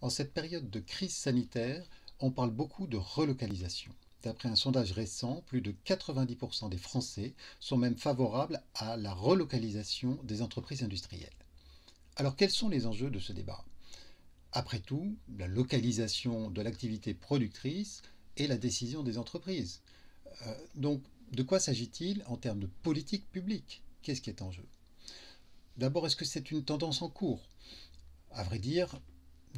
En cette période de crise sanitaire, on parle beaucoup de relocalisation. D'après un sondage récent, plus de 90% des Français sont même favorables à la relocalisation des entreprises industrielles. Alors quels sont les enjeux de ce débat? Après tout, la localisation de l'activité productrice est la décision des entreprises. Donc, de quoi s'agit-il en termes de politique publique? Qu'est-ce qui est en jeu? D'abord, est-ce que c'est une tendance en cours? À vrai dire,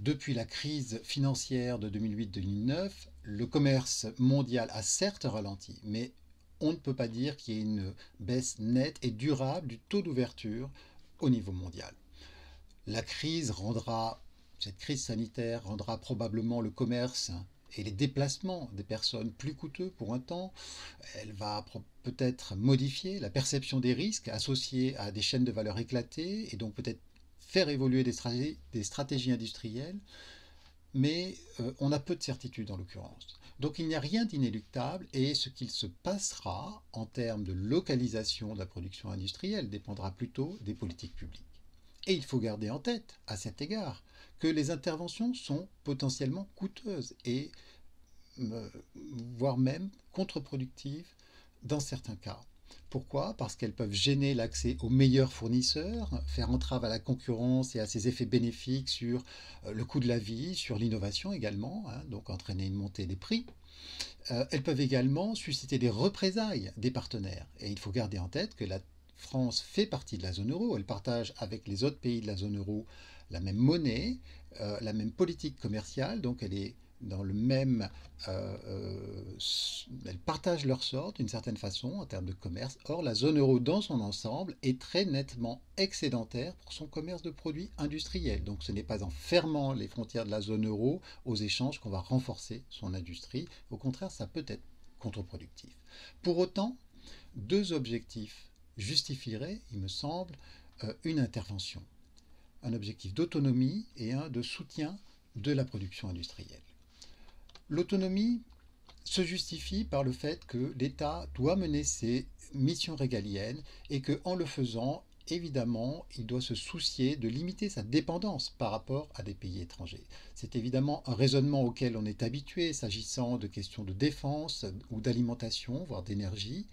depuis la crise financière de 2008-2009, le commerce mondial a certes ralenti, mais on ne peut pas dire qu'il y ait une baisse nette et durable du taux d'ouverture au niveau mondial. La crise rendra, cette crise sanitaire rendra probablement le commerce et les déplacements des personnes plus coûteux pour un temps. Elle va peut-être modifier la perception des risques associés à des chaînes de valeur éclatées et donc peut-être faire évoluer des stratégies industrielles, mais on a peu de certitude en l'occurrence. Donc il n'y a rien d'inéluctable et ce qu'il se passera en termes de localisation de la production industrielle dépendra plutôt des politiques publiques. Et il faut garder en tête, à cet égard, que les interventions sont potentiellement coûteuses et voire même contre-productives dans certains cas. Pourquoi? Parce qu'elles peuvent gêner l'accès aux meilleurs fournisseurs, faire entrave à la concurrence et à ses effets bénéfiques sur le coût de la vie, sur l'innovation également, hein, donc entraîner une montée des prix. Elles peuvent également susciter des représailles des partenaires. Et il faut garder en tête que la France fait partie de la zone euro, elle partage avec les autres pays de la zone euro la même monnaie, la même politique commerciale, donc elle est dans le même, elles partagent leur sort d'une certaine façon en termes de commerce. Or, la zone euro dans son ensemble est très nettement excédentaire pour son commerce de produits industriels. Donc, ce n'est pas en fermant les frontières de la zone euro aux échanges qu'on va renforcer son industrie. Au contraire, ça peut être contre-productif. Pour autant, deux objectifs justifieraient, il me semble, une intervention. Un objectif d'autonomie et un de soutien de la production industrielle. L'autonomie se justifie par le fait que l'État doit mener ses missions régaliennes et qu'en le faisant, évidemment, il doit se soucier de limiter sa dépendance par rapport à des pays étrangers. C'est évidemment un raisonnement auquel on est habitué s'agissant de questions de défense ou d'alimentation, voire d'énergie.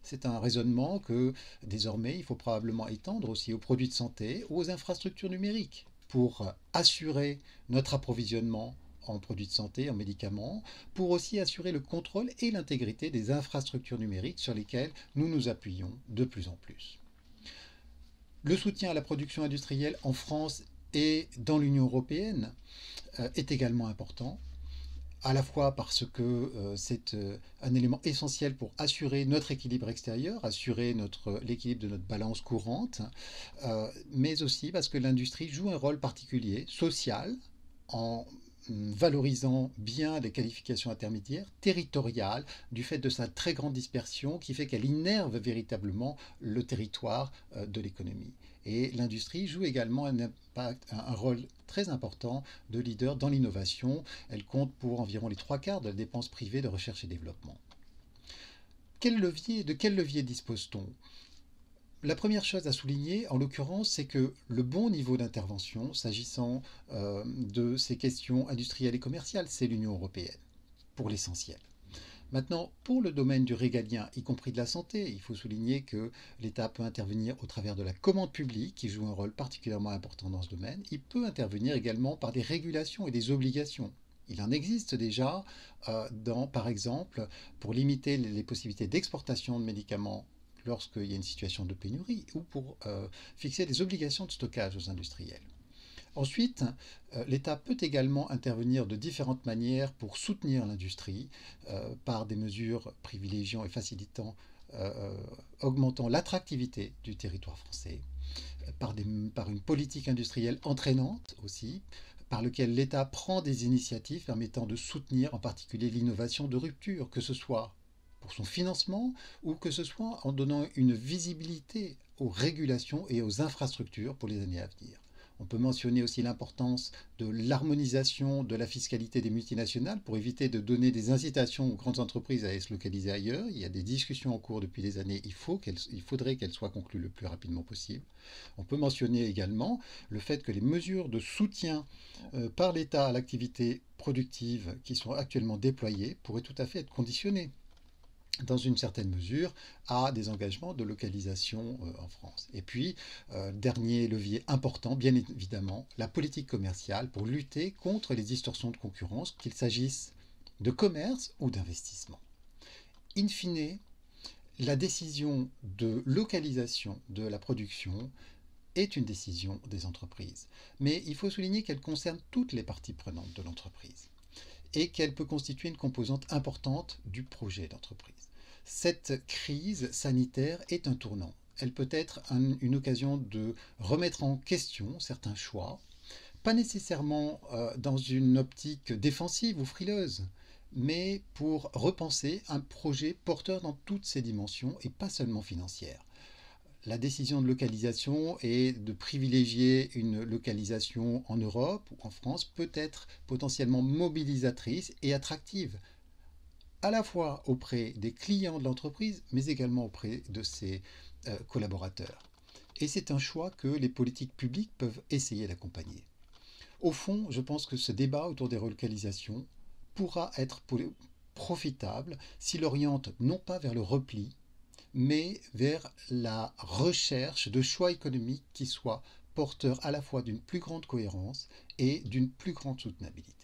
C'est un raisonnement que désormais il faut probablement étendre aussi aux produits de santé ou aux infrastructures numériques pour assurer notre approvisionnement en produits de santé, en médicaments, pour aussi assurer le contrôle et l'intégrité des infrastructures numériques sur lesquelles nous nous appuyons de plus en plus. Le soutien à la production industrielle en France et dans l'Union européenne est également important, à la fois parce que c'est un élément essentiel pour assurer notre équilibre extérieur, assurer l'équilibre de notre balance courante, mais aussi parce que l'industrie joue un rôle particulier, social, en valorisant bien les qualifications intermédiaires, territoriales, du fait de sa très grande dispersion qui fait qu'elle innerve véritablement le territoire de l'économie. Et l'industrie joue également un rôle très important de leader dans l'innovation. Elle compte pour environ les trois quarts de la dépense privée de recherche et développement. De quel levier dispose-t-on? La première chose à souligner, en l'occurrence, c'est que le bon niveau d'intervention, s'agissant de ces questions industrielles et commerciales, c'est l'Union européenne, pour l'essentiel. Maintenant, pour le domaine du régalien, y compris de la santé, il faut souligner que l'État peut intervenir au travers de la commande publique, qui joue un rôle particulièrement important dans ce domaine. Il peut intervenir également par des régulations et des obligations. Il en existe déjà, par exemple, pour limiter les possibilités d'exportation de médicaments lorsqu'il y a une situation de pénurie ou pour fixer des obligations de stockage aux industriels. Ensuite, l'État peut également intervenir de différentes manières pour soutenir l'industrie par des mesures privilégiant et facilitant, augmentant l'attractivité du territoire français, par une politique industrielle entraînante aussi, par lequel l'État prend des initiatives permettant de soutenir en particulier l'innovation de rupture, que ce soit pour son financement ou que ce soit en donnant une visibilité aux régulations et aux infrastructures pour les années à venir. On peut mentionner aussi l'importance de l'harmonisation de la fiscalité des multinationales pour éviter de donner des incitations aux grandes entreprises à aller se localiser ailleurs. Il y a des discussions en cours depuis des années, il faudrait qu'elles soient conclues le plus rapidement possible. On peut mentionner également le fait que les mesures de soutien par l'État à l'activité productive qui sont actuellement déployées pourraient tout à fait être conditionnées dans une certaine mesure, à des engagements de localisation en France. Et puis, dernier levier important, bien évidemment, la politique commerciale pour lutter contre les distorsions de concurrence, qu'il s'agisse de commerce ou d'investissement. In fine, la décision de localisation de la production est une décision des entreprises. Mais il faut souligner qu'elle concerne toutes les parties prenantes de l'entreprise et qu'elle peut constituer une composante importante du projet d'entreprise. Cette crise sanitaire est un tournant. Elle peut être une occasion de remettre en question certains choix, pas nécessairement dans une optique défensive ou frileuse, mais pour repenser un projet porteur dans toutes ses dimensions et pas seulement financières. La décision de localisation et de privilégier une localisation en Europe ou en France peut être potentiellement mobilisatrice et attractive, à la fois auprès des clients de l'entreprise, mais également auprès de ses collaborateurs. Et c'est un choix que les politiques publiques peuvent essayer d'accompagner. Au fond, je pense que ce débat autour des relocalisations pourra être profitable s'il oriente non pas vers le repli, mais vers la recherche de choix économiques qui soient porteurs à la fois d'une plus grande cohérence et d'une plus grande soutenabilité.